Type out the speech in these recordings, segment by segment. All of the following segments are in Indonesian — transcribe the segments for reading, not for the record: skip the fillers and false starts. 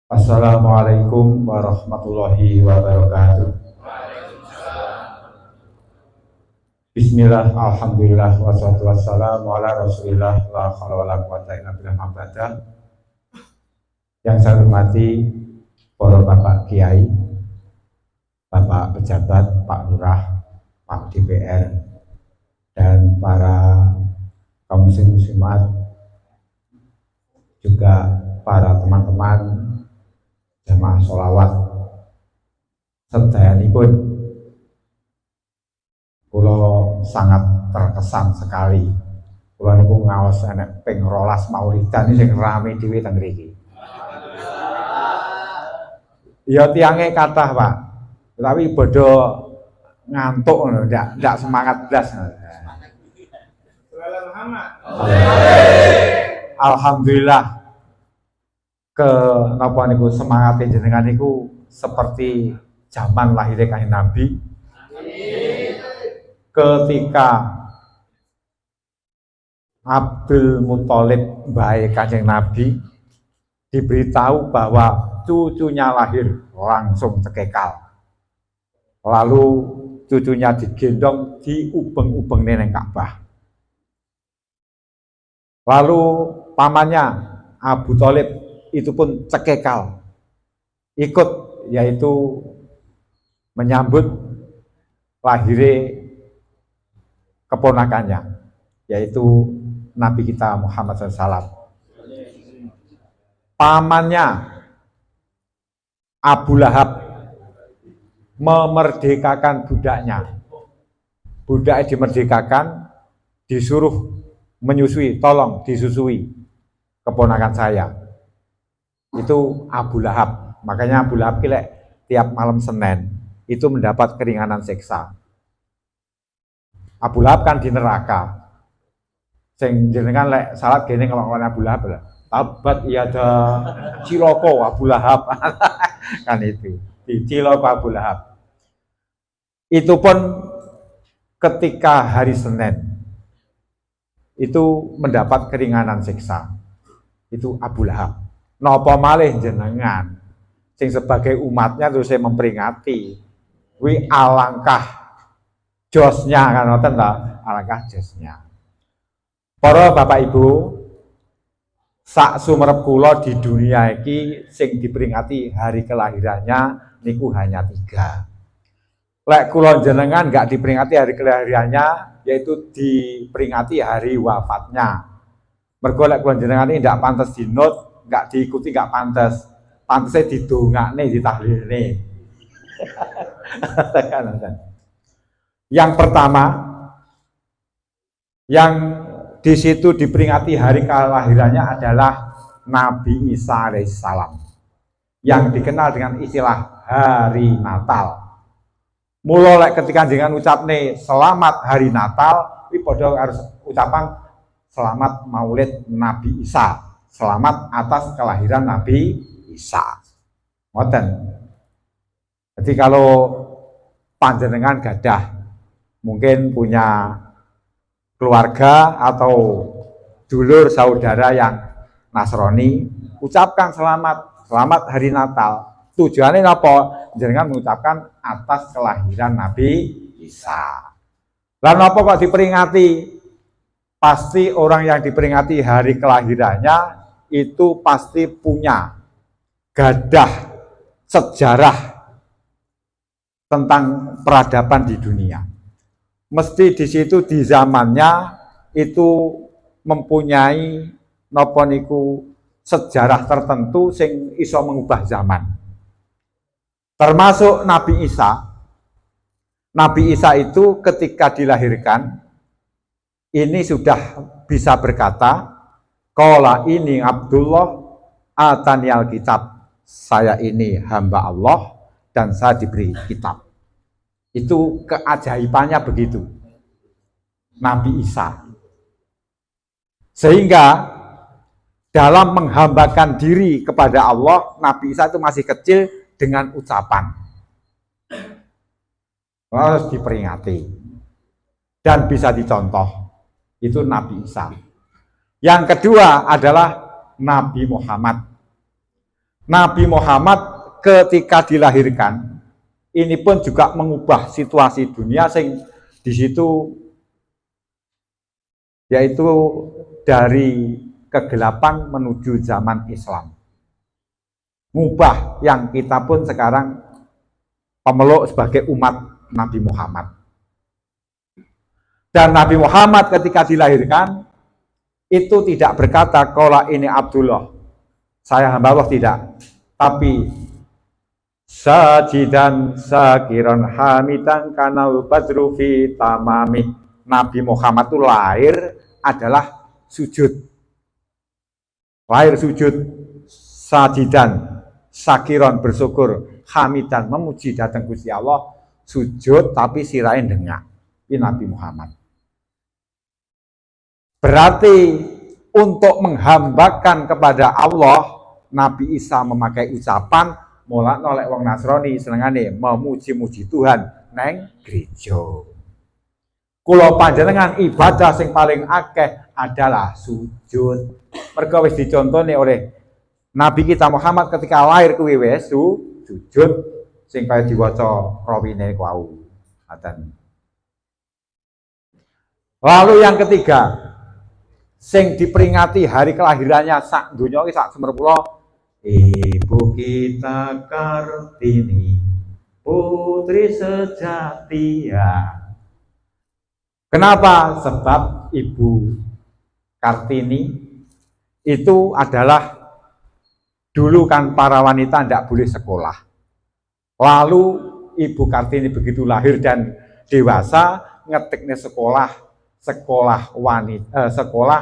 Assalamualaikum warahmatullahi wabarakatuh. Bismillah, alhamdulillah, wassalatu wassalamu ala rasulillah, la hawla wa la quwwata illa billah. Yang saya hormati para Bapak Kiai, Bapak Pejabat, Pak Lurah, Pak DPR, dan para kaum muslimat, juga para teman-teman jamaah sholawat sedayanipun, kula sangat terkesan sekali. Kula niku ngaos enek ping 12 maulidan sing rame dhewe teng mriki. Ya tiange kathah, Pak. Tapi bodo ngantuk ngono, ndak semangat blas. Alhamdulillah. Napa niku semangate jenengan niku seperti zaman lahirnya Kanjeng Nabi. Ketika Abdul Muthalib bae Kanjeng Nabi diberitahu bahwa cucunya lahir langsung cekekal. Lalu cucunya digendong diubeng-ubeng neng Ka'bah. Lalu pamannya Abu Thalib itu pun cekekal ikut, yaitu menyambut lahirnya keponakannya, yaitu Nabi kita Muhammad SAW. Pamannya Abu Lahab memerdekakan budaknya. Budaknya dimerdekakan, disuruh menyusui, tolong disusui keponakan saya. Itu Abu Lahab. Makanya Abu Lahab kilek tiap malam Senin itu mendapat keringanan siksa. Abu Lahab kan di neraka. Sing jenengan lek salat gene ngelakon Abu Lahab lah. Tabat ada ciloko Abu Lahab. Kan itu. Di ciloko Abu Lahab. Itu pun ketika hari Senin itu mendapat keringanan siksa. Itu Abu Lahab. Napa malih jenengan sing sebagai umatnya terus saya memperingati, wi alangkah josnya kan ngoten ta, alangkah josnya. Para Bapak Ibu, sak sumerep kula di dunia iki sing diperingati hari kelahirannya niku hanya 3. Lek kula jenengan enggak diperingati hari kelahirannya, yaitu diperingati hari wafatnya. Mergo lek kula jenengan ini ndak pantes dinot, nggak diikuti, nggak pantas. Pantasnya didongakne, ditahlilne. Yang pertama, yang di situ diperingati hari kelahirannya adalah Nabi Isa alaihissalam, yang dikenal dengan istilah Hari Natal. Mula lek ketika jenengan ucapne selamat Hari Natal, iki padha harus ucapan selamat Maulid Nabi Isa. Selamat atas kelahiran Nabi Isa. Ngoten. Jadi kalau panjenengan gadah mungkin punya keluarga atau dulur saudara yang Nasrani, ucapkan selamat Hari Natal. Tujuannya apa? Jenengan mengucapkan atas kelahiran Nabi Isa. Lalu apa kok diperingati? Pasti orang yang diperingati hari kelahirannya itu pasti punya gadah sejarah tentang peradaban di dunia. Mesti di situ di zamannya itu mempunyai napa niku sejarah tertentu sing iso mengubah zaman. Termasuk Nabi Isa. Nabi Isa itu ketika dilahirkan ini sudah bisa berkata, qala ini Abdullah atani alkitab, saya ini hamba Allah dan saya diberi kitab. Itu keajaibannya begitu Nabi Isa. Sehingga dalam menghambakan diri kepada Allah, Nabi Isa itu masih kecil dengan ucapan harus diperingati dan bisa dicontoh. Itu Nabi Isa. Yang kedua adalah Nabi Muhammad. Nabi Muhammad ketika dilahirkan ini pun juga mengubah situasi dunia sing di situ yaitu dari kegelapan menuju zaman Islam. Mengubah yang kita pun sekarang pemeluk sebagai umat Nabi Muhammad. Dan Nabi Muhammad ketika dilahirkan itu tidak berkata qala ini Abdullah, saya hamba Allah, tidak, tapi sajidan sakiran hamidan kanal badru fi tamami. Nabi Muhammad itu lahir adalah sujud, lahir sujud, sajidan sakiron bersyukur, hamidan memuji datang Gusti Allah, sujud tapi sirain dengak. Ini Nabi Muhammad. Berarti untuk menghambakan kepada Allah, Nabi Isa memakai ucapan mulak nolek wong Nasrani senengane memuji-muji Tuhan neng gereja. Kula panjenengan ibadah sing paling akeh adalah sujud. Mergo wis dicontoni oleh Nabi kita Muhammad ketika lahir kuwi wis sujud sing kaya diwaca rawine kuwi. Lalu yang ketiga, sing diperingati hari kelahirannya sak donya iki sak semerpura, Ibu kita Kartini, putri sejati ya. Kenapa? Sebab Ibu Kartini itu adalah dulu kan para wanita tidak boleh sekolah. Lalu Ibu Kartini begitu lahir dan dewasa ngetiknya sekolah wanita, sekolah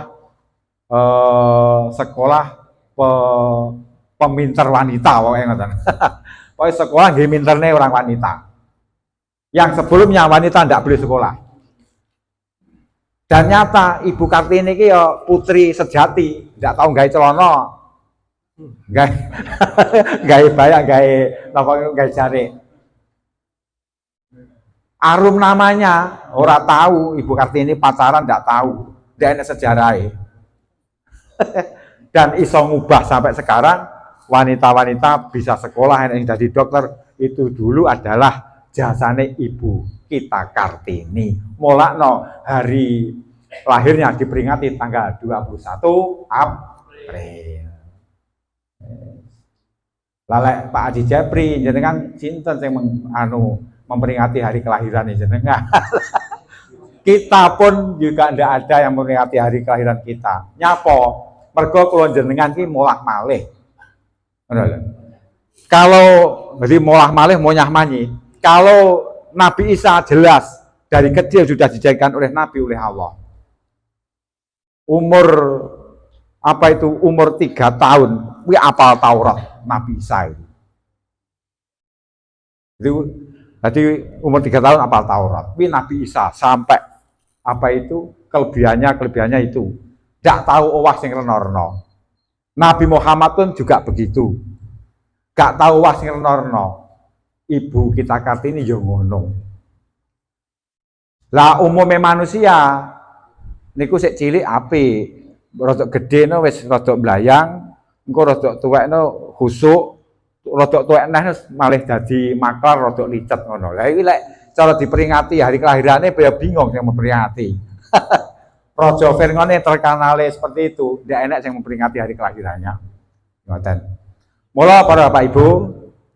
pemintar wanita, pokoknya sekolah nggih minterne orang wanita. Yang sebelumnya wanita tidak boleh sekolah. Dan nyata Ibu Kartini iki ya putri sejati, tidak tahu gawe celana, gawe bayang, gawe jarik. Arum namanya, ora tahu Ibu Kartini pacaran, tidak tahu, tidak ada sejarahnya. Dan iso ngubah sampai sekarang wanita-wanita bisa sekolah yang jadi dokter itu dulu adalah jasane Ibu kita Kartini. Mulakno hari lahirnya diperingati tanggal 21 April. Lalek Pak Haji Japri jenengan sinten sing memperingati hari kelahiran jenengan. Kita pun juga tidak ada yang memperingati hari kelahiran kita. Nyapo? Mergo kula jenengan ki molah malih. Kalau jadi molah malih monyah manyi. Kalau Nabi Isa jelas dari kecil sudah dijadikan oleh Nabi oleh Allah. Umur umur 3 tahun, kuwi apal Taurat Nabi Isa itu. Jadi umur 3 tahun apal Taurat. Kuwi Nabi Isa sampai kelebihannya itu. Tidak tahu owas sing rena-rena. Nabi Muhammad pun juga begitu. Gak tahu owas sing rena-rena. Ibu kita Kartini yo ngono. Lah umume manusia niku sik cilik apik, rodok gedhe no wis rodok mblayang, engko rodok tuwekno khusuk, rodok tuwek neh malih dadi maklar rodok licet ngono. Lah iki lek cara diperingati hari kelahirane ya bingung yang memperingati. Raja Firngone terkenal seperti itu, tidak enak yang memperingati hari kelahirannya. Ngoten. Mula para Bapak Ibu,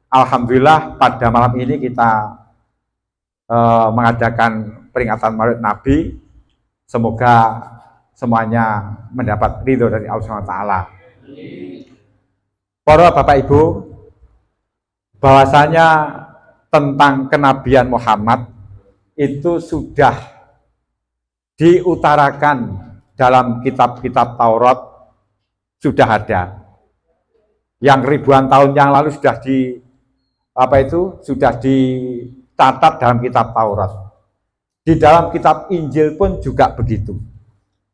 alhamdulillah pada malam ini kita mengadakan peringatan Maulid Nabi. Semoga semuanya mendapat ridho dari Allah SWT. Para Bapak Ibu, bahwasanya tentang kenabian Muhammad itu sudah diutarakan dalam kitab-kitab Taurat, sudah ada. Yang ribuan tahun yang lalu sudah sudah dicatat dalam kitab Taurat. Di dalam kitab Injil pun juga begitu.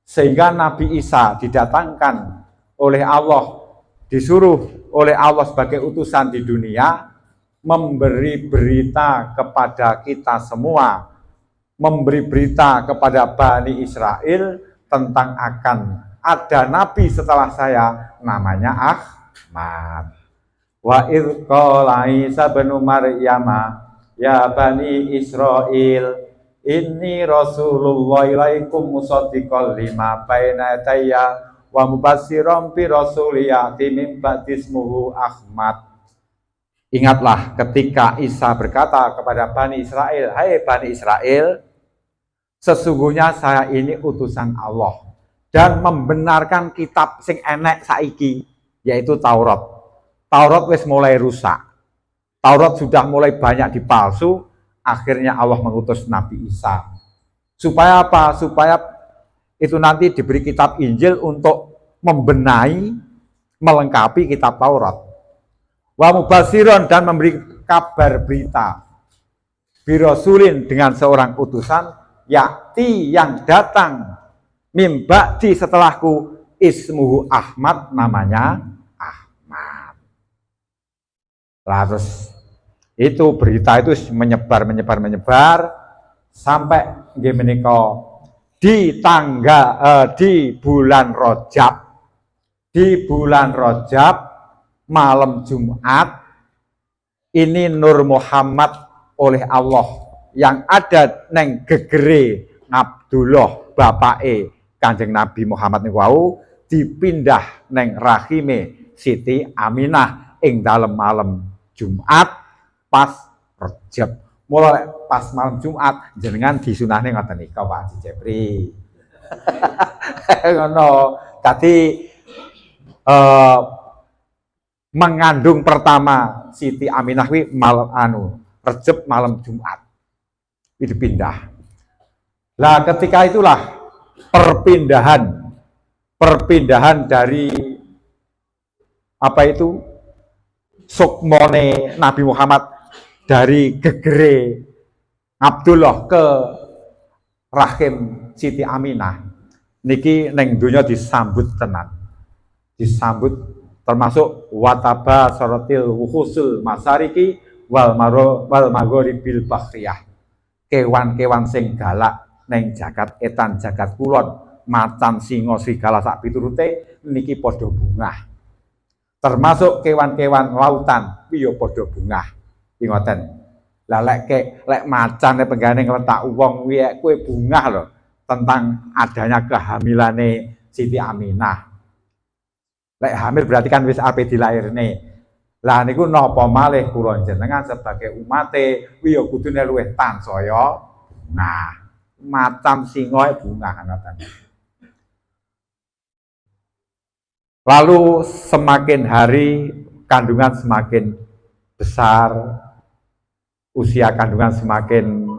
Sehingga Nabi Isa didatangkan oleh Allah, disuruh oleh Allah sebagai utusan di dunia, memberi berita kepada kita semua, memberi berita kepada Bani Israel tentang akan ada nabi setelah saya namanya Ahmad. Wa idh qala Isa bin Maryam ya bani Israil inni rasulullah ilaikum musaddiqan lima baina yadayya wa mubassiran bi rasuliyati min ba'di ismuhu Ahmad. Ingatlah ketika Isa berkata kepada Bani Israel, hai Bani Israel, sesungguhnya saya ini utusan Allah dan membenarkan kitab sing enek saiki, yaitu Taurat. Taurat wis mulai rusak. Taurat sudah mulai banyak dipalsu, akhirnya Allah mengutus Nabi Isa. Supaya apa? Supaya itu nanti diberi kitab Injil untuk membenahi, melengkapi kitab Taurat. Wa mubasiron, dan memberi kabar berita birasulin, dengan seorang utusan yakti yang datang mimba'di setelahku ismuhu Ahmad, namanya Ahmad. Terus itu berita itu menyebar sampai di bulan Rajab. Di bulan Rajab malam Jumat ini Nur Muhammad oleh Allah yang ada neng gegere Abdullah bapake Kanjeng Nabi Muhammad niku dipindah neng rahime Siti Aminah ing dalem malam Jumat pas Rajab. Mulai pas malam Jumat jenengan disunahne ngoten nika Pak Haji Jepri. Ngono. Dadi mengandung pertama Siti Aminah wi malam Rajab malam Jumat. Dipindah. Lah ketika itulah perpindahan dari apa itu sukmone Nabi Muhammad dari gegere Abdullah ke rahim Siti Aminah niki neng dunya disambut tenan. Disambut termasuk wataba sorotil wuhusul masariki wal maghribil bahriyah. Kewan-kewan sing galak neng jagat etan jagat kulon, macan singa serigala sak piturute niki padha bungah. Termasuk kewan-kewan lautan piye padha bungah. Iki ngoten. Lah lek macan penggane ngletak wong kuwi kowe bungah lho tentang adanya kehamilane Siti Aminah. Lek hamil berarti kan wis ape dilairne. Lah niku napa malih kula jenengan sebagai umate kuwi ya kudune luwih tansaya bungah. Macan singa bungah ngoten. Lalu semakin hari kandungan semakin besar, usia kandungan semakin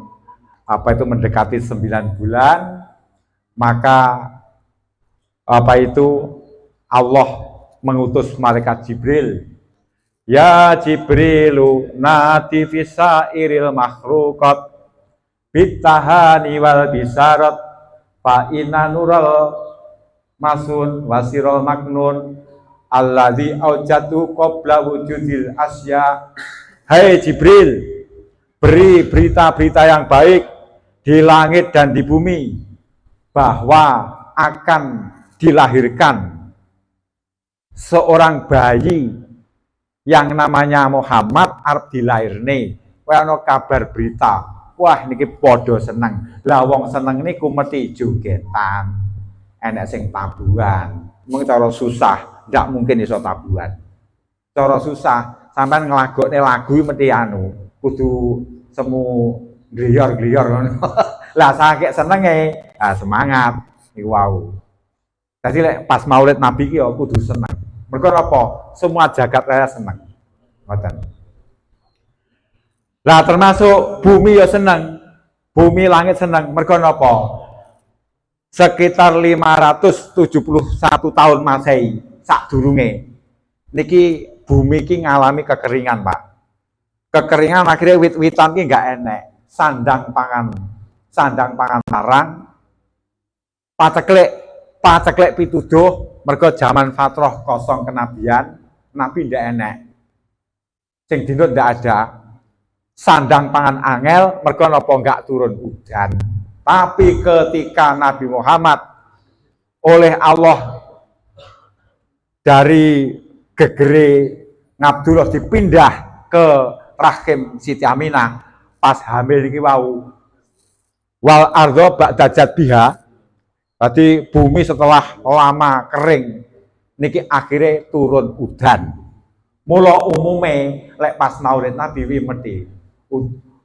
mendekati 9 bulan, maka Allah mengutus malaikat Jibril. Ya Jibrilu nati fisairil makhluqat bitahani wal bisarat fa inna nural masun wasirul maknun alladzi aujatu qabla wujudil asya. Hai Jibril, beri berita-berita yang baik di langit dan di bumi bahwa akan dilahirkan seorang bayi yang namanya Muhammad arep dilairne. Kowe ana kabar berita. Wah niki padha seneng. Lah wong seneng niku mesti jogetan. Enek sing tabuhan. Mung cara susah, ndak mungkin iso tabuhan. Cara susah, sampean nglagokne lagu mesti kudu semu gliyor-gliyor ngono. Lah saking senenge, semangat niku wau. Jadi pas Maulid Nabi ki kudu seneng. Mergo apa? Semua jagat raya seneng. Ngoten. Lah termasuk bumi ya seneng. Bumi langit seneng. Mergo napa? Sekitar 571 tahun Masehi sadurunge niki bumi ki ngalami kekeringan, Pak. Kekeringan akhirnya wit-witan ki enggak enek. Sandang pangan larang. Paceklek pituduh mergo zaman fatrah kosong kenabian, nabi ndak enek. Sing dinut ndak ada. Sandang pangan angel mergo napa enggak turun hujan. Tapi ketika Nabi Muhammad oleh Allah dari gegere Abdullah dipindah ke rahim Siti Aminah pas hamil iki wau. Wal ardo ba'da jadbiha. Berarti bumi setelah lama kering niki akhirnya turun udan. Mula umume lek pas maulid Nabi wi mesti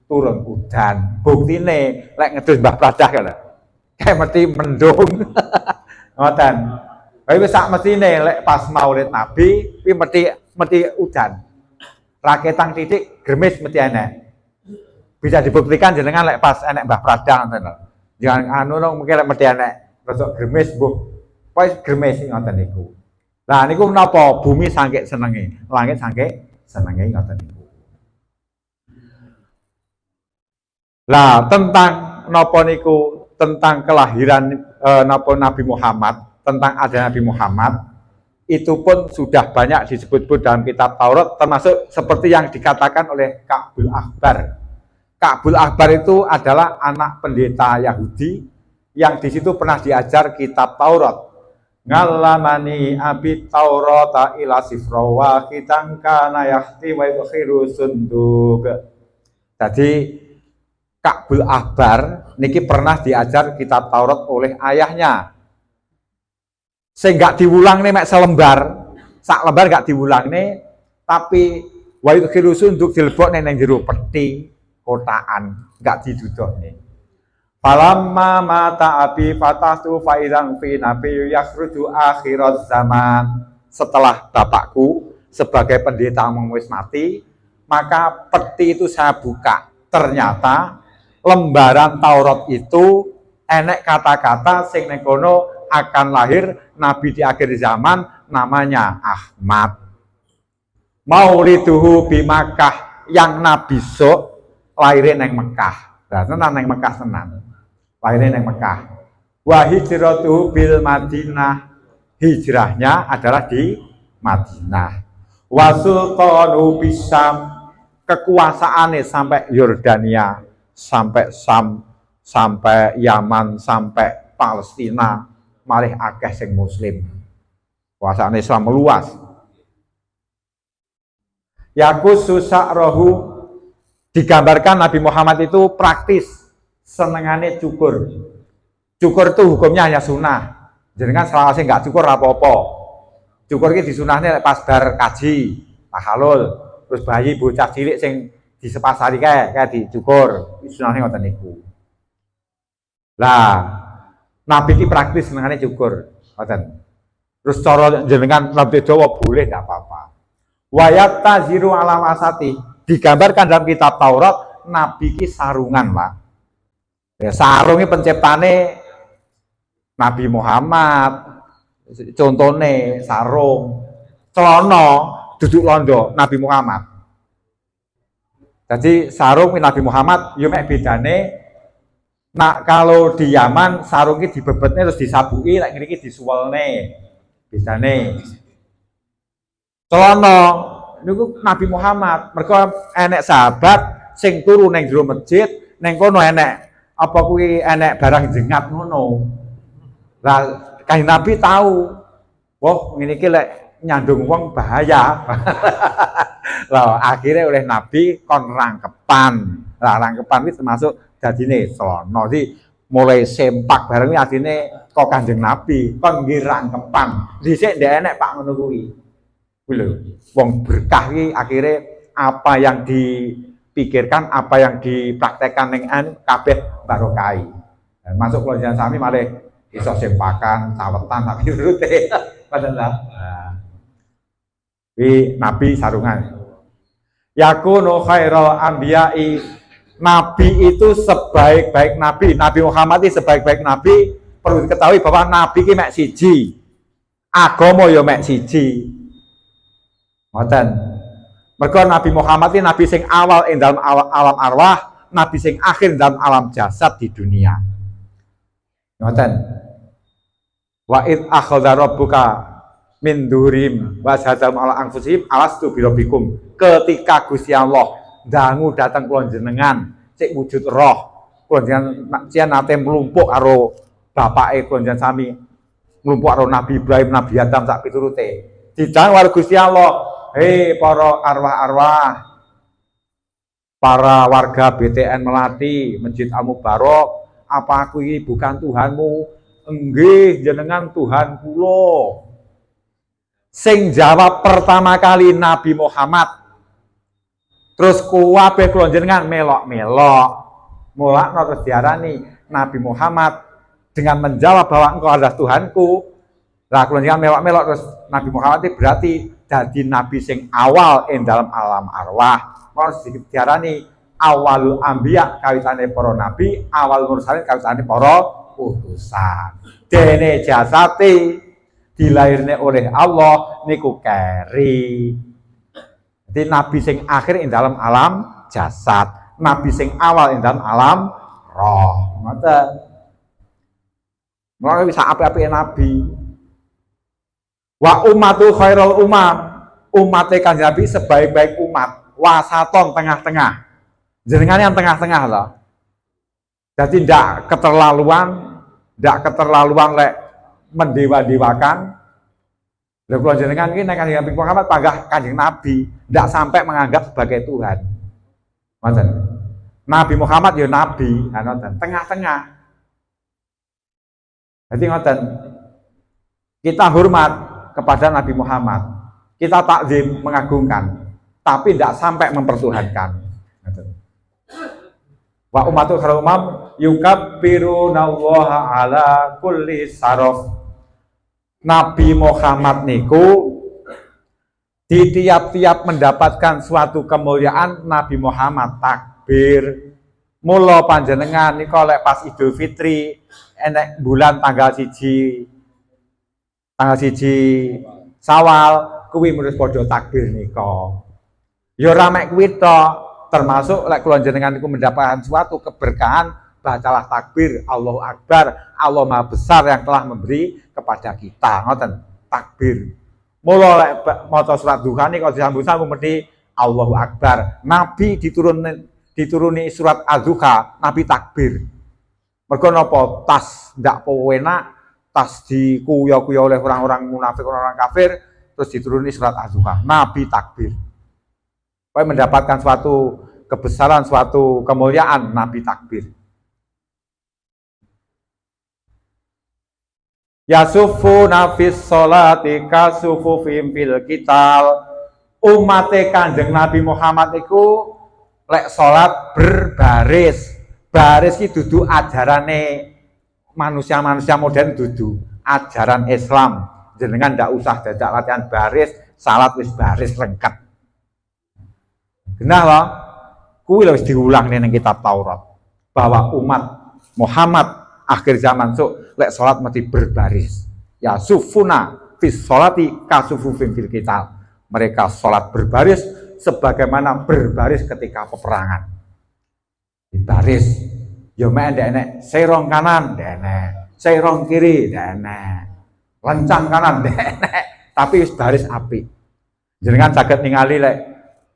turun udan. Buktine lek ngedus Mbah Pradah kan. Kayak mesti mendung. Ngoten. Tapi sak mestine lek pas maulid Nabi wi mesti udan. Raketang titik gremis mesti enek. Bisa dibuktikan jenengan lek pas enek Mbah Pradah ngoten lho. Jangan mungkin lek mesti enek rada gremis mbuh. Pokoke gremis ngoten niku. Lah niku menapa bumi saking senenge, langit saking senenge ngoten niku. Lah tentang napa niku tentang kelahiran napa Nabi Muhammad, tentang ada Nabi Muhammad itu pun sudah banyak disebut-sebut dalam kitab Taurat, termasuk seperti yang dikatakan oleh Ka'bul Ahbar. Ka'bul Ahbar itu adalah anak pendeta Yahudi yang di situ pernah diajar kitab Taurat. Ngalamani abi Taurata ila sifrawa kitangkana yahti wa yukhiru sunduk. Jadi Ka'bul Ahbar niki pernah diajar kitab Taurat oleh ayahnya. Sehingga diulang nih mek selembar, sak lembar gak diulang nih, tapi wa yukhiru sunduk dilebokne nang jero peti kotaan, gak diduduh nih. Falamma mata abi fatahtu faidang fi nabi yakhruju akhirat zaman. Setelah bapakku sebagai pendeta wis mati, maka peti itu saya buka. Ternyata lembaran Taurat itu enek kata-kata sing ning kono akan lahir nabi di akhir zaman namanya Ahmad. Mauliduhu bi Makkah, yang nabi sok lahirin nang Mekah. Lah tenan nang Mekah tenan. Lahirnya nang Mekah. Wa hijratuhu bil Madinah, hijrahnya adalah di Madinah. Wa sultanu bisam, kekuasaannya sampai Yordania, sampai Sam, sampai Yaman, sampai Palestina, malih akeh sing muslim. Kekuasaan Islam meluas. Yakusu sa'rahu, digambarkan Nabi Muhammad itu praktis. Senengane cukur. Cukur itu hukumnya hanya sunnah. Jenengan selawase nggak cukur apa-apa. Cukur iki disunahne pas bar kaji, tahalul, terus bayi bocah cilik sing disepasari kayak dicukur. Sunahne ngoten niku. Lah, Nabi iki praktis senengane cukur, ngoten. Terus cara jenengan rambut dawa boleh ndak apa-apa. Wayat taziru alam asati, digambarkan dalam kitab Taurat Nabi iki sarungan, Pak. Ya, sarung ini penciptane Nabi Muhammad. Contohnya sarung, celana duduk londo Nabi Muhammad. Jadi sarung Nabi Muhammad, yo mek bedane. Nah kalau di Yaman sarung ini dibebetnya terus disabui, lek ngriki disuwelne. Bedane. Celana niku Nabi Muhammad, mergo enek sahabat sing turu ning jero masjid, ning kono enek apa kuwi enek barang jengat ngono. Lah Kanjeng Nabi tahu, wah ngene iki lek nyandung wong bahaya. Lah akhirnya oleh Nabi kon rangkepan. Lah rangkepan iki termasuk dadine celana. Jadi mulai sempak bareng iki adine kok Kanjeng Nabi kon nggih rangkepan. Dhisik ndek enek Pak ngono kuwi. Kuwi lho, wong berkah iki akhirnya apa yang dipikirkan, apa yang dipraktekkan ning kabeh barokai. Masuk keluarga sami malih iso sempakan, sawetan tapi rute. Padahal Nabi sarungan. Yakunu khairal anbiya'i, Nabi itu sebaik-baik Nabi. Nabi Muhammad itu sebaik-baik Nabi. Perlu diketahui bahwa Nabi ki mek siji. Agama ya mek siji. Ngoten. Mergo Nabi Muhammad ini Nabi sing awal ing dalam alam arwah, Nabi sing akhir dalam alam jasad di dunia. Ngoten. Wa id akhadha rabbuka min durim wa sadam ala anfusihim alastu birabbikum. Ketika Gusti Allah dangu datang kula jenengan cek wujud roh, kula jenengan nate mlumpuk karo bapake kula jenengan sami mlumpuk karo Nabi Ibrahim, Nabi Adam sak piturute. Didang karo Gusti Allah, hei para arwah-arwah, para warga BTN Melati, Masjid Al Mubarok, apa aku ini bukan Tuhanmu? Enggih, jenengan Tuhan kula. Sing jawab pertama kali Nabi Muhammad. Terus kuwabe kula jenengan melok-melok. Mulakno terus diarani Nabi Muhammad dengan menjawab bahwa engkau adalah Tuhanku. Lah kula jenengan melok-melok terus Nabi Muhammad itu berarti dadi nabi sing awal ing dalam alam arwah. Harus diarani awalul anbiya kawitane para nabi, awal mursalin kawitane para utusan. Dene jasate dilahirne oleh Allah niku keri. Jadi nabi sing akhir ing dalam alam jasad, nabi sing awal ing dalam alam roh. Ngoten. Mulane bisa apik-apike nabi. Wa ummatu khairul ummate Kanjeng Nabi sebaik-baik umat, wasaton tengah-tengah. Jenengan yang tengah-tengah loh. Jadi ndak keterlaluan lek mendewa-dewakan. Lha kula jenengan iki nek Kanjeng Nabi Muhammad panggah Kanjeng Nabi, ndak sampai menganggap sebagai Tuhan. Ngoten. Nabi Muhammad ya nabi, ngoten, tengah-tengah. Jadi ngoten. Kita hormat kepada Nabi Muhammad, kita takzim mengagungkan, tapi tidak sampai mempertuhankan. Wa ummatul khairul yukabbirunallaha ala kulli saraf. Nabi Muhammad niku di tiap-tiap mendapatkan suatu kemuliaan Nabi Muhammad takbir. Mula panjenengan niku lek pas Idul Fitri enek bulan tanggal 1 Sawal kuwi terus padha takbir nika. Ya ora mek kuwi tok, termasuk lek kula jenengan niku mendapatkan suatu keberkahan, bacalah takbir Allahu Akbar, Allah Maha Besar yang telah memberi kepada kita. Ngoten, takbir. Mula lek maca surat duha nika disambut-sambut mesti Allahu Akbar. Nabi dituruni surat Az-Duha, Nabi takbir. Mergo napa? Tas ndak penak, tas dikuya-kuya oleh orang-orang munafik, orang-orang kafir, terus dituruni surat Az-Zuhar. Nabi takbir. Supaya mendapatkan suatu kebesaran, suatu kemuliaan, Nabi takbir. Yasufu nafis sholati kasufu fil kital. Umate Kanjeng Nabi Muhammad iku lek salat berbaris. Baris iki dudu ajarane manusia-manusia modern dudu ajaran Islam. Jenengan ndak usah dadak latihan baris, salat wis baris lengkap. Genah loh, kuwi wis diulang ning kitab Taurat bahwa umat Muhammad akhir zaman sok lek salat mesti berbaris. Ya sufuna fis sholati kasufu fil qital. Mereka salat berbaris sebagaimana berbaris ketika peperangan. Baris ya mek enek serong kanan enek, serong kiri enek, lencang kanan enek, tapi wis baris apik. Jenengan saged ningali lek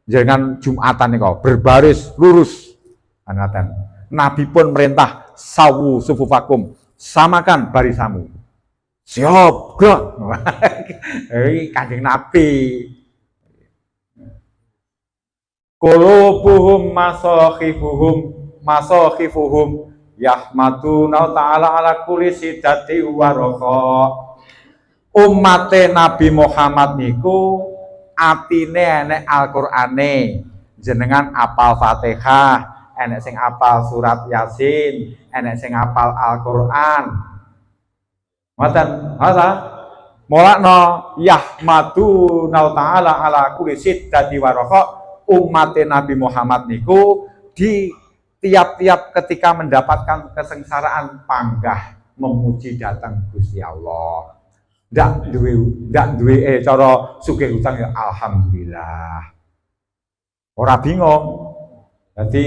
jenengan Jumatan niku berbaris lurus. Ngaten. Nabi pun merintah sawu sufufakum, samakan barisamu. Siap, gerak. Kanjeng Nabi. Qulubuhum masakhifuhum yahmaduna ta'ala ala kulli siddati waraka. Ummate Nabi Muhammad niku atine enek Al-Qur'ane. Jenengan apal Fatihah, enek sing apal surat Yasin, enek sing apal Al-Qur'an. Ngoten, ngoten. Mulakno yahmaduna ta'ala ala kulli siddati waraka. Ummate Nabi Muhammad niku di tiap-tiap ketika mendapatkan kesengsaraan panggah memuji datang Gusti Allah. Ndak duwe cara sugih utang ya alhamdulillah. Ora bingung. Dadi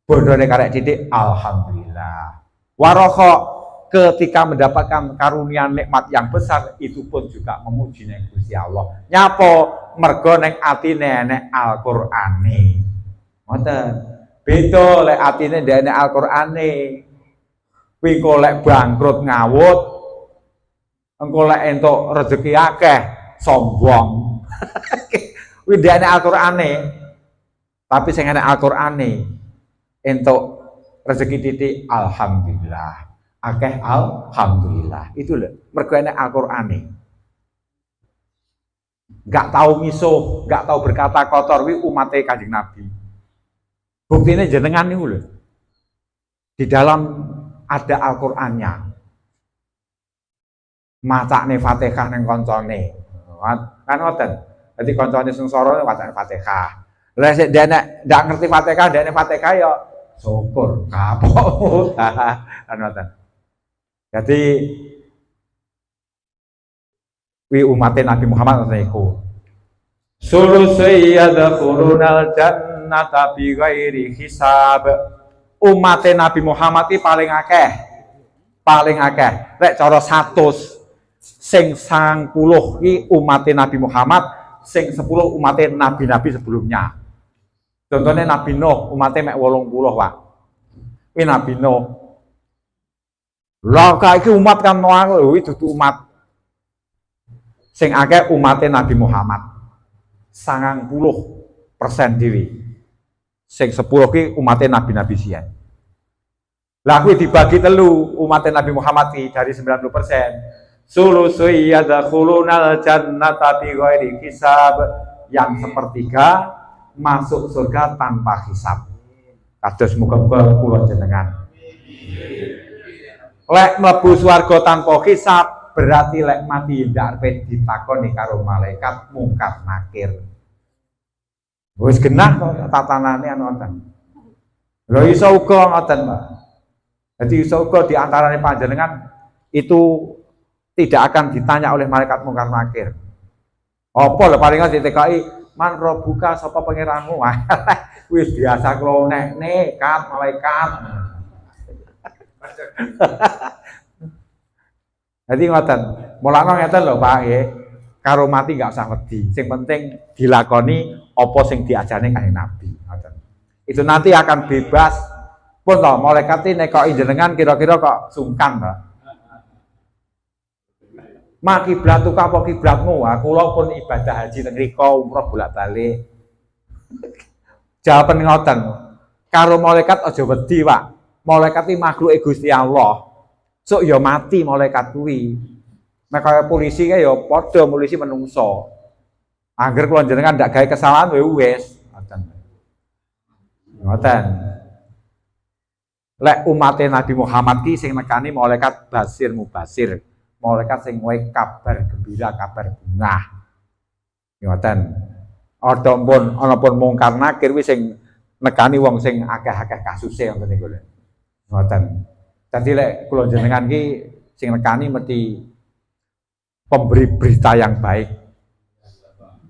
bondone karek titik alhamdulillah. Waraka ketika mendapatkan karunia nikmat yang besar itu pun juga memuji ning Gusti Allah. Nyapo mergo ning atine nek Al-Qur'ane. Ngoten. Beda lek atine ndek nek Al-Qur'ane. Kuwi kok lek bangkrut ngawut, engko lek entuk rezeki akeh sombong. Widane Al-Qur'ane. Tapi sing enek Al-Qur'ane entuk rezeki titik alhamdulillah. Akeh alhamdulillah. Itu lho, mergo enek Al-Qur'ane. Enggak tahu misuh, enggak tahu berkata kotor wi umate Kanjeng Nabi. Buktine jenengan niku lho. Di dalam ada Al-Qur'annya. Macane Fatihah ning kancane. Kan ngoten. Dadi kancane sengsara macane Fatihah. Lah sik dene ndak ngerti Fatihah, dene Fatihah ya syukur kapok. Kan ngoten. Jadi wi umatin Nabi Muhammad niku. Sulusi yadkhulunal jannata bi ghairi hisab. Umatin Nabi Muhammad iki paling akeh. Paling akeh. Lek cara 100 sing 90 iki umatin Nabi Muhammad, sing 10 umatin nabi-nabi sebelumnya. Contohnya Nabi Nuh, umatnya mek 80, Pak. Ini Nabi Nuh. Lah iki umat kan Noah itu umat. Sing akeh umatnya Nabi Muhammad. 90% dhewe. Sing 10 ki umatnya nabi-nabi sian. Lah kuwi dibagi telu umatnya Nabi Muhammad ki dari 90%. Sulusu yadkhulunal jannata bi ghairi hisab. Yang sepertiga masuk surga tanpa hisab. Kados muga-muga kula jenengan. Lek mlebu swarga tanpa hisab berarti lek mati ndak arep ditakoni karo malaikat mungkar nakir. Wis genah kok tatanane anu ngoten. Lho iso uga ngoten, Pak. Jadi iso uga di antarane panjenengan itu tidak akan ditanya oleh malaikat mungkar nakir. Apa lho paling DTKI man robuka sapa pangeranmu? Wis biasa klonek nekat malaikat. Jadi ngoten, mulane ngeten lho Pak nggih. Karo mati enggak usah wedi. Sing penting dilakoni apa sing diajane Kanjeng Nabi. Ngoten. Itu nanti akan bebas. Pun to malaikat iki nekoki jenengan kira-kira kok sungkan, Pak. Mak kiblatku apa kiblatmu? Kula pun ibadah haji teng mriko umroh bolak-balik. Jawaban ngoten. Karo malaikat aja wedi, Pak. Malaikat iki makhluke Gusti Allah. Sok ya mati malaikat kuwi. Nek kaya polisi kae ya padha polisi menungso. Angger kula jenengan ndak gawe kesalahan wis. Ngoten. Ngoten. Lek umate Nabi Muhammad ki sing nekani malaikat basir mubasir. Malaikat sing wae kabar gembira, kabar bungah. Ngoten. Ada pun ana pun mungkar nakir kuwi sing nekani wong sing akeh-akeh kasuse ngoten niku lho. Ngoten. Dadi lek kula jenengan ki sing nekani mesti pemberi berita yang baik.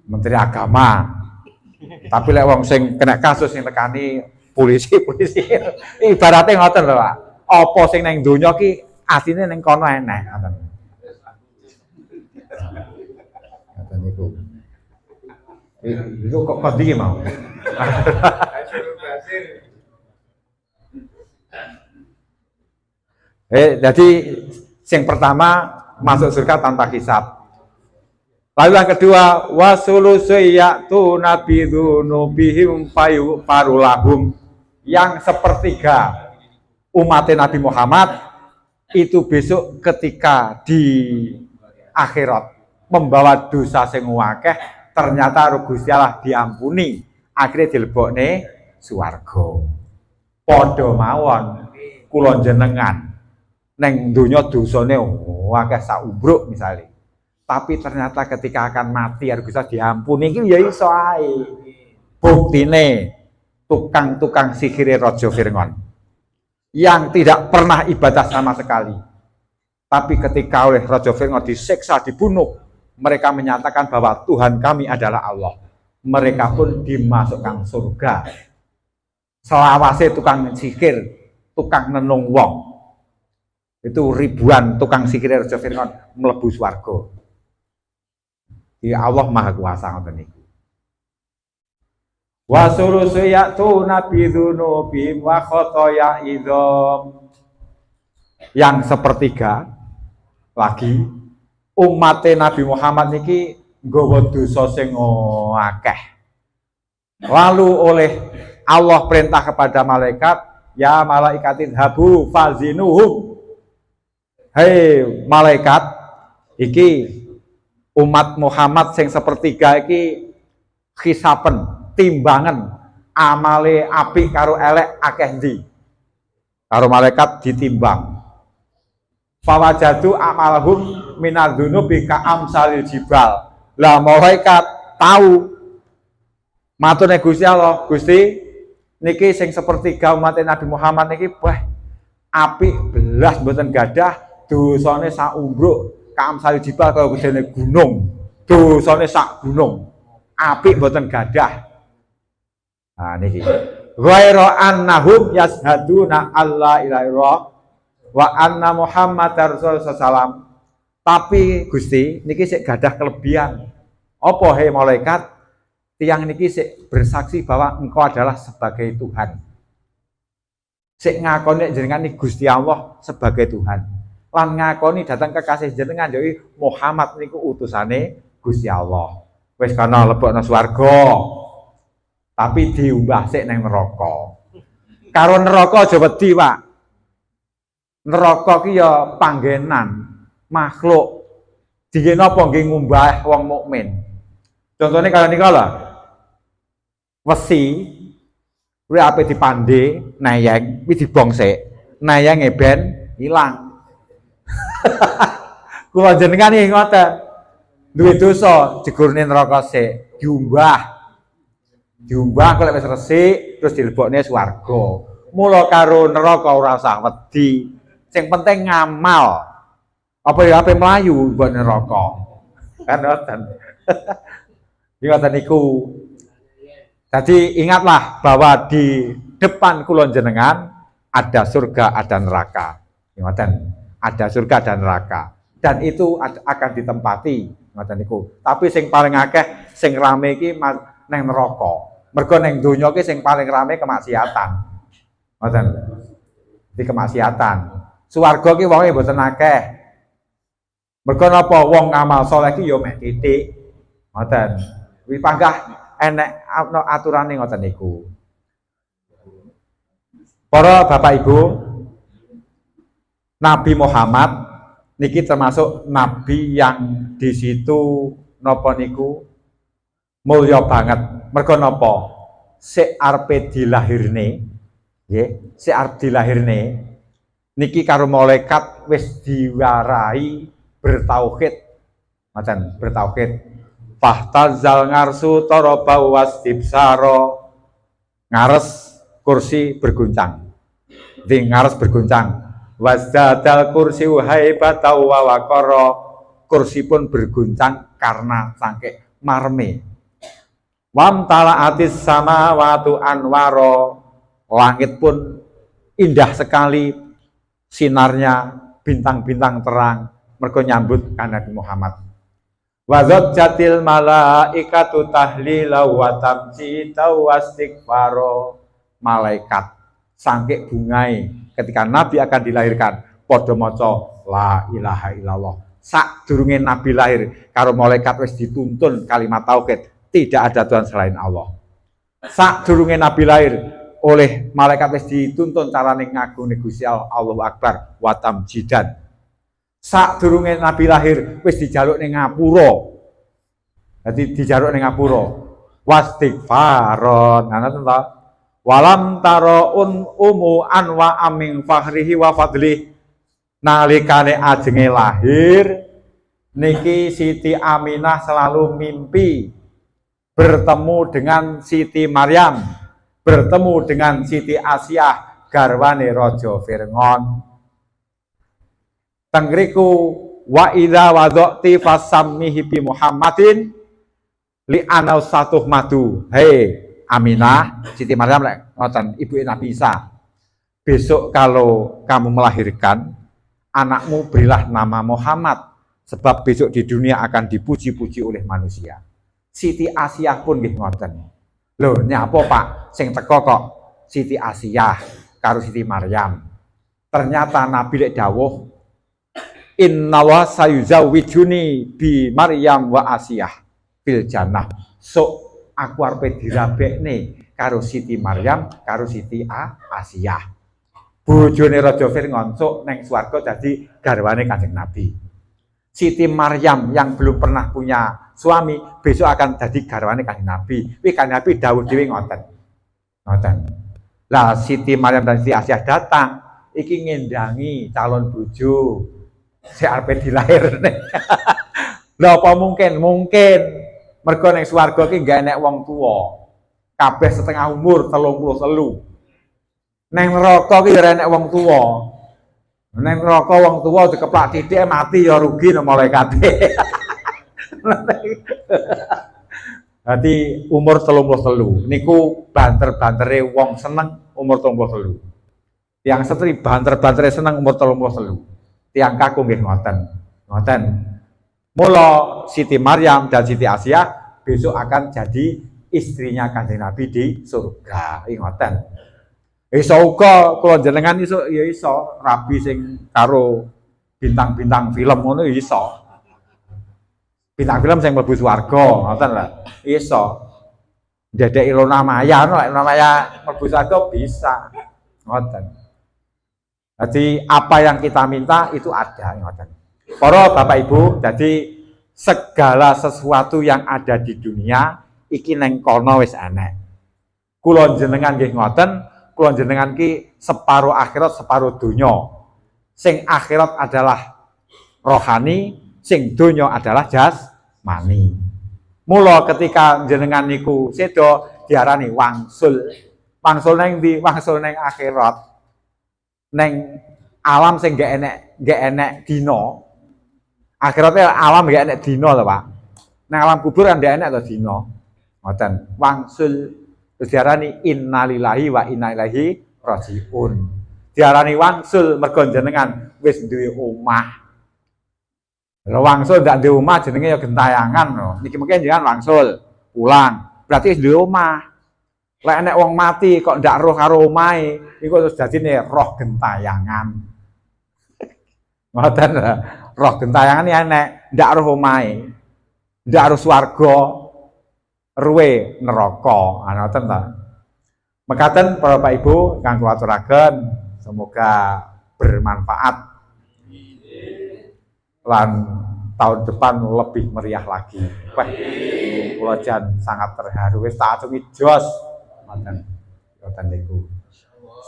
Menteri Agama. Tapi lek wong sing kena kasus sing nekani polisi ibaratnya ngoten lho, Pak. Apa sing ning donya ki asline ning kono enek ngoten. Ngoten niku. Itu kok ndi mau? Jadi yang pertama masuk surga tanpa hisab. Lalu yang kedua wasulusyatu nabidunubihim farulahum. Yang sepertiga umat Nabi Muhammad itu besok ketika di akhirat membawa dosa sing akeh ternyata Gusti Allah diampuni akhirnya dilebokne swarga. Padha mawon kula jenengan neng dunia dosane akeh sak ubruk misalnya. Tapi ternyata ketika akan mati harus bisa diampuni iki ya iso ae. Buktine tukang-tukang sihir Raja Fir'aun yang tidak pernah ibadah sama sekali. Tapi ketika oleh Raja Fir'aun disiksa, dibunuh, mereka menyatakan bahwa Tuhan kami adalah Allah. Mereka pun dimasukkan surga. Selawase tukang sihir, tukang nenung wong. Itu ribuan tukang sihir Raja Fir'aun mlebu swarga. Ya Allah Maha Kuasa ngoten niku. Wa surusyatu nabidunubim wa khotoya idhom. Yang sepertiga lagi umat Nabi Muhammad niki nggawa dosa sing akeh. Lalu oleh Allah perintah kepada malaikat, ya malaikatin habu fazinuhum. Hei malaikat, iki umat Muhammad sing sepertiga iki khisapen, timbangan amale apik karo elek akeh ndi. Karo malaikat ditimbang. Fawajadu amalahum minadzunubi ka'amsalil jibal. Lah malaikat tahu matune Gusti Allah, Gusti niki sing sepertiga umat Nabi Muhammad niki apik belas mboten gadah, dosane sak umbruk ka'amsalil jibal kaya gedene gunung. Dosane sak gunung. Apik mboten gadah. Nah niki. Ghaira annahum yashhaduna alla ilaha illallah wa anna Muhammadar Rasulullah sallam. Tapi Gusti niki sik gadah kelebihan. Apa he malaikat? Tiang niki sik bersaksi bahwa engkau adalah sebagai Tuhan. Sik ngakoni jenengan iki Gusti Allah sebagai Tuhan. Lan ngakoni datang kekasih jenengan yaiku Muhammad niku utusane Gusti Allah. Wis kana lebokno swarga. Tapi diumbah sik nang neraka. Karo neraka aja wedi, Pak. Neraka ki ya panggenan makhluk. Dingin apa nggih ngumbah wong mukmin. Contohnya kalau nika lho. Wesi kuwi ape dipandhe nayeng kuwi dibongsek. Nayenge ben ilang. Kula jenengan iki ngoten. Duwe dosa jegurne neraka sik diumbah. Diumbah kok wis resik terus dilebokne swarga. Mula karo neraka ora usah wedi. Sing penting ngamal. Apa ya ape mlayu mbok neraka. Kan ngoten. Ngoten niku. Jadi ingatlah bahwa di depan kula jenengan ada surga, ada neraka. Ngoten. Ada surga dan neraka. Dan itu akan ditempati ngoten niku. Tapi sing paling akeh sing rame iki nang neraka. Mergo ning donya ki sing paling rame kemaksiatan. Ngoten. Di kemaksiatan. Swarga ki wonge mboten akeh. Mergo napa wong ngamal saleh ki ya mek titik. Ngoten. Kuwi panggah enek aturane ngoten niku. Para Bapak Ibu, Nabi Muhammad niki termasuk nabi yang di situ napa niku mulya banget. Mergo napa? Sik arepe dilahirne, nggih, sik arep dilahirne niki karo malaikat wis diwarai bertauhid. Macam bertauhid. Fahtazal ngarsu taraba wasdibsara. Ngares kursi berguncang. Di ngares berguncang. Wasdadal kursi haibata wa waqara. Kursi pun berguncang karena sangke marme. Wamtala atis sama watu anwaro. Langit pun indah sekali sinarnya, bintang-bintang terang mergo nyambut kan Nabi Muhammad. Wazat jatil malaikatu tahlila wa tamjida wastighfaro. Malaikat sangke bungai ketika Nabi akan dilahirkan padha maca la ilaha illallah. Sadurunge Nabi lahir karo malaikat wis dituntun kalimat tauhid, tidak ada Tuhan selain Allah. Sadurunge Nabi lahir oleh malaikat wis dituntun carane ngagungke Gusti Allah, Allahu Akbar wa tamjidan. Sadurunge Nabi lahir wis dijaluk ning ngapura. Dadi dijaluk ning ngapura. Wastighfaron. Ngoten ta? Walam taraun umu anwa aming fakhrihi wa fadli. Nalikane ajenge lahir niki Siti Aminah selalu mimpi bertemu dengan Siti Maryam, bertemu dengan Siti Asiyah garwane Raja Fir'aun. Tengriku wa idza wadati fasammihi bi Muhammadin li ana satuh madu. Hei Aminah, Siti Maryam lek ngoten ibuke Nabi Isa. Besok kalau kamu melahirkan anakmu berilah nama Muhammad sebab besok di dunia akan dipuji-puji oleh manusia. Siti Asiyah pun nggih ngoten. Lho nyapa Pak sing teko kok Siti Asiyah karo Siti Maryam. Ternyata Nabi lek dawuh innallaha sayuzawijuni bi Maryam wa Asiyah. fil jannah. Sok aku arepe dirabekne karo Siti Maryam karo Siti Asiyah. Bojone Raja Fir'aun sok neng swarga dadi garwane Kanjeng Nabi. Siti Maryam yang belum pernah punya suami besok akan jadi garwane Kanjeng Nabi. Kuwi Kanjeng Nabi dawuh dhewe ngoten. Ngoten. Lah Siti Maryam dan Siti Asiyah datang iki ngendangi calon bojo sing arepe dilairne. Lha apa mungkin? Mungkin mergo ning swarga iki gak enek wong tuwa. Kabeh setengah umur 33. Ning neraka iki ora enek wong tuwa. Ning neraka wong tuwa dikeplak titik mati ya rugi nang malaikate. Dadi umur 33 niku banter-bantere wong seneng umur 33. Tiang setri banter-bantere seneng umur 33. Tiang kaku nggih ngoten. Ngoten. Mula Siti Maryam dan Siti Asiyah besok akan jadi istrinya Kanjeng Nabi di surga. Ngoten. Iso uga kula jenengan iso ya iso rabi sing karo bintang-bintang film ngono iso. Bintang film sing mlebu swarga, ngoten lho. Iso. Ndadeki Luna Maya, Luna Maya mlebu swarga bisa. Ngoten. Jadi apa yang kita minta itu ada, ngoten. Para Bapak Ibu, jadi segala sesuatu yang ada di dunia iki neng kono wis enek. Kula jenengan nggih ngoten, kula jenengan ki separuh akhirat separuh donya. Sing akhirat adalah rohani, sing donya adalah jasmani. Mula ketika jenengan niku sedo diarani wangsul. Wangsul neng di wangsul neng akhirat. Neng alam sing gak enek dina. Akhiratnya alam gak enek dina lho, Pak. Nang alam kubur kan gak enek to dina. Ngoten. Wangsul diarani innalillahi wa inna ilaihi rajiun. Diarani wangsul mergo jenengan wis duwe omah. Lha wangsul ndak duwe omah jenenge ya gentayangan lho. Niki mungkin jenengan wangsul pulang. Berarti wis duwe omah. Lek enek wong mati kok ndak roh karo omahe, iku terus dadine roh gentayangan. Ngoten lho. Roh gentayangan ya enek ndak roh omahe. Ndak roh swarga. Ruwe neraka, ngoten ta. Mekaten para Bapak Ibu kang kula aturaken, semoga bermanfaat. Lan tahun depan lebih meriah lagi. Wah, kula jan sangat terharu wis tak acungi jos. Ngoten. Ngoten niku.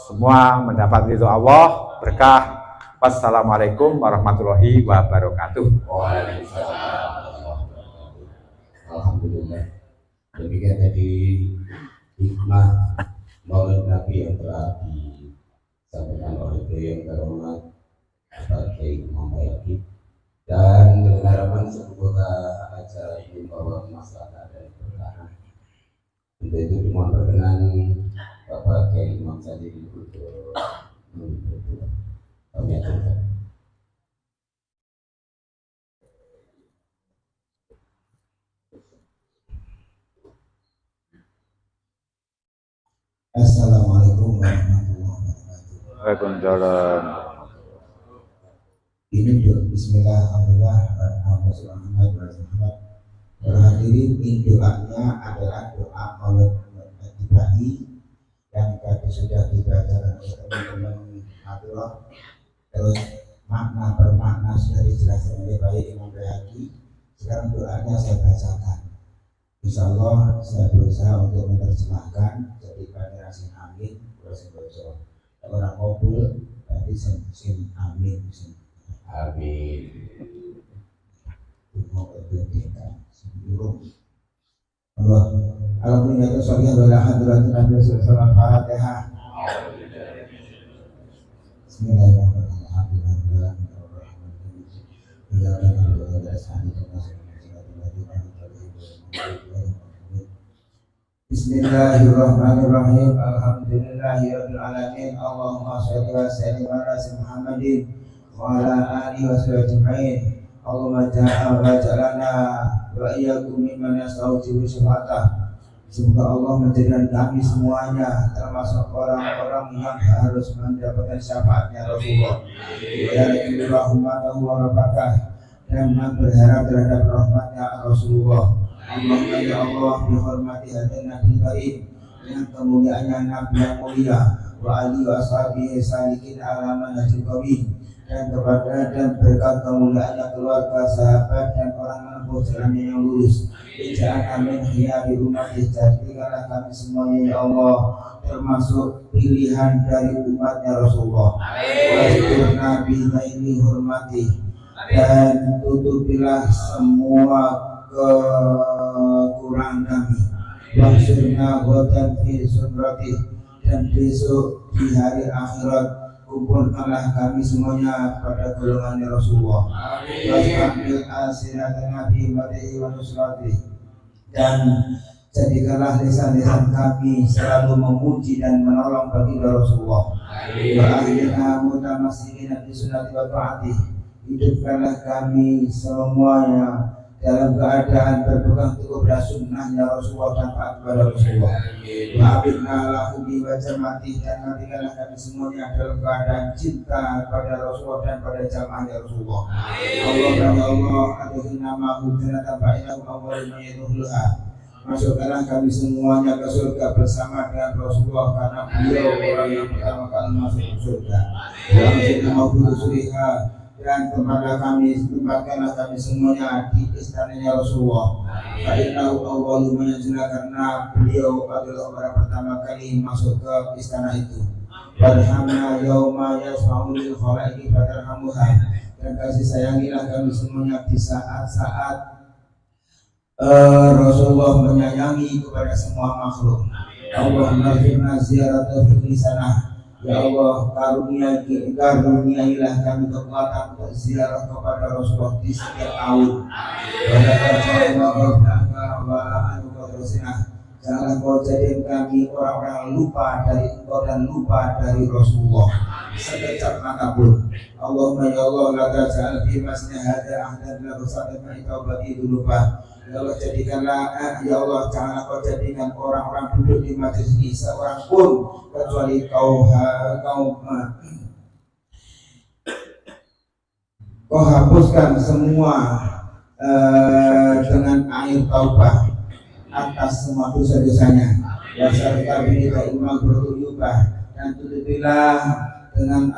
Semua mendapat ridho Allah, berkah. Wassalamualaikum warahmatullahi wabarakatuh. Waalaikumsalam. Alhamdulillah. Demikian tadi hikmah maulid Nabi yang telah disampaikan oleh beliau yang terhormat Bapak Kiai Muhammad Yaqub, dan dengan harapan semoga acara ini membawa maslahat dan berkah. Untuk itu dimohon perkenan Bapak Kiai Imam Sadili untuk menutup. Kami aturkan. Assalamualaikum warahmatullahi wabarakatuh. Waalaikumsalam. Ini Bismillah, Alhamdulillah, Muhammad. Para hadirin, ini doanya adalah doa maulid Nabi yang tadi sudah dibaca oleh teman-teman Abdullah. Terus makna per makna sudah dijelaskan oleh baik Imam Bayhaqi. Sekarang doanya saya bacakan. Insya Allah saya berusaha untuk menerjemahkan. Jadi kalian sing amin, sing baca. Orang kabul, tadi sing amin, sing amin. Mau berbeda, sebelum Allah. Alhamdulillah sallallahu alaihi wasallam. Al-Fatihah. Bismillahirrahmanirrahim. Bismillahirrahmanirrahim. Alhamdulillahirabbil alamin. Allahumma shalli wa sallim ala Muhammadin wa ala alihi wa sahbihi. Allahumma ja'alna wa iyyakum mimman yastaujibu syafaatah. Semoga Allah menjadikan kami semuanya termasuk orang-orang yang harus mendapatkan syafaatnya Rasulullah. Wa rahmatahu wa barakatuh, dan berharap terhadap rahmatnya Rasulullah. Allahumma ya Allah bihormati hadin Nabi Karim dengan kemuliaannya Nabi yang mulia wa ali wa ashabihi salikin ala manhajil qawim dan kepada dan berkat kemuliaannya keluarga, sahabat dan orang menempuh jalannya yang lurus. Ija'an amin khiyari umat, jadikanlah kami semuanya ya Allah termasuk pilihan dari umatnya Rasulullah. Wajib Nabi ini hormati dan tutupilah semua kekurangan kami. Wasyurna godan fi sunrati, dan besok di hari akhirat kumpulkanlah kami semuanya pada golongan Rasulullah. Washamil asirat Nabi Madihi wa Nusrati, dan jadikanlah lisan-lisan kami selalu memuji dan menolong bagi Rasulullah. Wa akhirna mutamassikin bi sunnati wa ta'ati, hidupkanlah kami semuanya dalam keadaan berpegang teguh pada sunnahnya Rasulullah dan taat kepada Rasulullah. Wa'abidna lahu bi wajamati, dan matikanlah kami semuanya dalam keadaan cinta kepada Rasulullah dan pada jamaahnya Rasulullah. Allah ya Allah, adhina ma'hu janatan ba'inahu awalin mayyaduhluha, masukkanlah kami semuanya ke surga bersama dengan Rasulullah, karena beliau orang yang pertama kali masuk ke surga. Wa'abidna ma'hu suriha, dan tempatkanlah kami semuanya di istananya Rasulullah. Fa'innahu awwalu man yanzila, karena beliau adalah orang pertama kali masuk ke istana itu. Warhamna yauma yasma'u lil khalaiqi fatarhamuha, dan kasih sayangilah kami semuanya di saat-saat Rasulullah menyayangi kepada semua makhluk. Allahumma firna ziyaratu fi lisanah, ya Allah karuniailah kami kekuatan untuk ziarah kepada Rasulullah di setiap tahun. Janganlah kau jadikan kami orang-orang lupa dari Engkau dan lupa dari Rasulullah sekejap mata pun. Allahumma ya Allah la taj'al fi masna hadza ahdan la tusabbihu bagi lupa. Ya Allah jadikanlah ya Allah janganlah kau jadikan orang-orang duduk di majlis ini seorang pun kecuali kau hapuskan semua dengan air taubah atas semua dosa-dosanya. Ya serta binita imam beruyubah, dan tutupilah dengan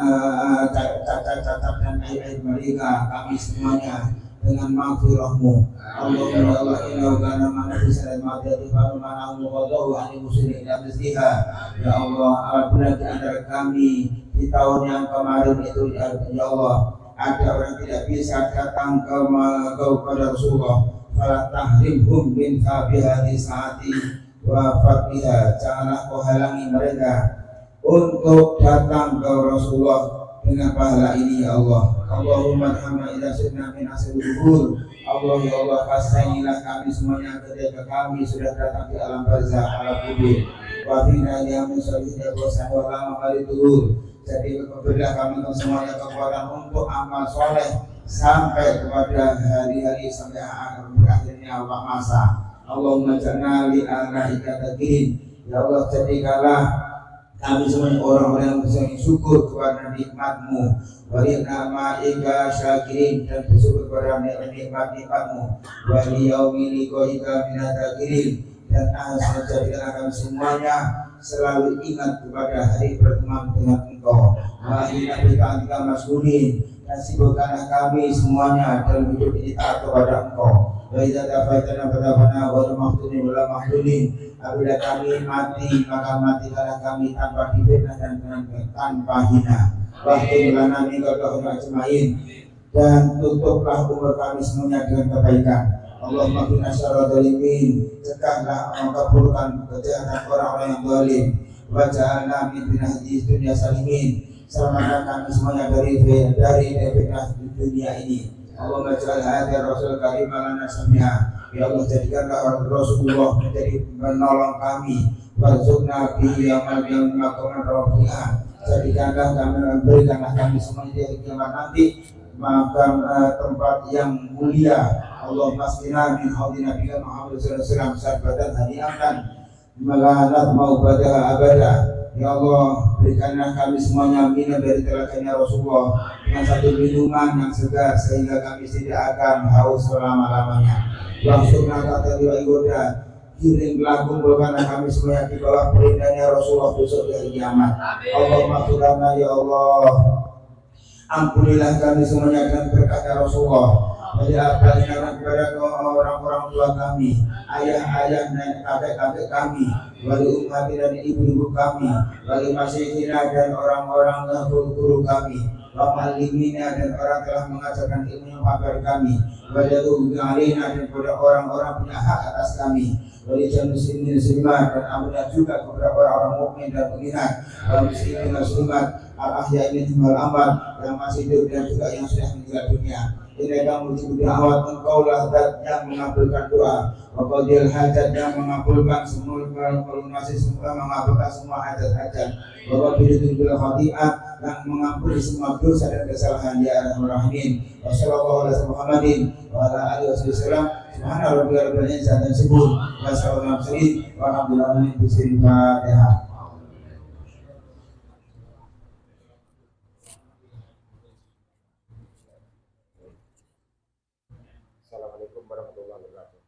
cacat-cacat dan aib-aib mereka kami semuanya dengan maghfirahmu. Allahumma ya Allah innahu kana mana bisa ma'adati fa ma'ahu qadahu an muslimin ila misliha. Ya Allah, apabila di antara kami di tahun yang kemarin itu ya Allah ada orang tidak bisa datang kepada Rasulullah, fala tahrimhum min fabihati saati wa fatiha, janganlah kau halangi mereka untuk datang ke Rasulullah dengan pahala ini ya Allah. Allahumma arhamna idza sirna min asrul kubur. Allah ya Allah, kasihilah kami semuanya ketika kami sudah datang di alam barzakh, alam kubur. Wa fina ya min salihin wa sahwa kali tuhur. Jadi berilah kami semuanya kekuatan untuk amal soleh sampai kepada hari-hari sampai akhirnya masa. Allahumma ja'alna li alaika takin. Ya Allah jadikanlah kami semuanya orang-orang yang bisa syukur kepada nikmat-Mu. Warina ma'ika syakirin, dan bersyukur kepada nikmat-nikmat-Mu. Wali yaumi liqa'ika minadzakirin, dan jadikanlah kami semuanya selalu ingat kepada hari pertemuan dengan Engkau. Wahina bika'atika mas'ulin, dan sibukkanlah kami semuanya dalam hidup ini taat kepada Engkau. Wa idza tafaitana fatafana wa mahdudin wala mahdudin, apabila kami mati maka matikanlah kami tanpa difitnah dan tanpa hina. Wahdi lana min qadahum ajmain, dan tutuplah umur kami semuanya dengan kebaikan. Allahumma qina syarra dzalimin, cegahlah mengabulkan kejahatan orang-orang yang zalim. Wa ja'alna min binahdi dunya salimin, selamatkan kami semuanya dari fitnah di dunia ini. Allahumma ja'al hadza rasul karim lana sami'a, ya Allah jadikanlah Rasulullah menjadi penolong kami. Warzuqna bihi amal yang maqaman rafi'ah, jadikanlah kami, berikanlah kami semuanya di kiamat nanti makan tempat yang mulia. Allahumma asqina min haudi nabiyina Muhammad sallallahu alaihi wasallam syarbatan hani'atan malanat maubadaha abada. Ya Allah, berikanlah kami semuanya minum dari teladannya Rasulullah dengan satu minuman yang segar sehingga kami tidak akan haus selama-lamanya. Langsunglah kata dua ibadah, kirimlah kumpulkanlah kami semuanya di bawah perintahnya Rasulullah besok dari kiamat. Allahumma firana ya Allah, ampunilah kami semuanya dengan berkatnya Rasulullah. Menjelaskan kepada orang-orang tua kami, ayah-ayah dan kakek-kakek kami, wali umat dan ibu-ibu kami, wali masyikhina dan orang-orang guru kami, wa'alimina dan orang telah mengajarkan ilmu kepada kami, wali alina dan kepada orang-orang punya hak atas kami, wali muslimin muslimat dan amanah juga kepada orang-orang mukmin dan mukminat, wali muslimin muslimat al-ahya ini wal amwat yang masih hidup dan juga yang sudah meninggal dunia. Ini kamu mujib da'wat, engkaulah zat yang mengabulkan doa, waqadil hajat yang mengabulkan semua melunasi semua, mengabulkan semua hajat-hajat, waqadil bil khati'at yang mengampuni semua dosa dan kesalahan ya arhamar rahimin. Wassallallahu ala Muhammadin wa ala alihi wasallam. Subhana rabbika rabbil izzati amma yasifun wa salamun alal mursalin walhamdulillahi rabbil alamin. Assalamualaikum warahmatullahi wabarakatuh.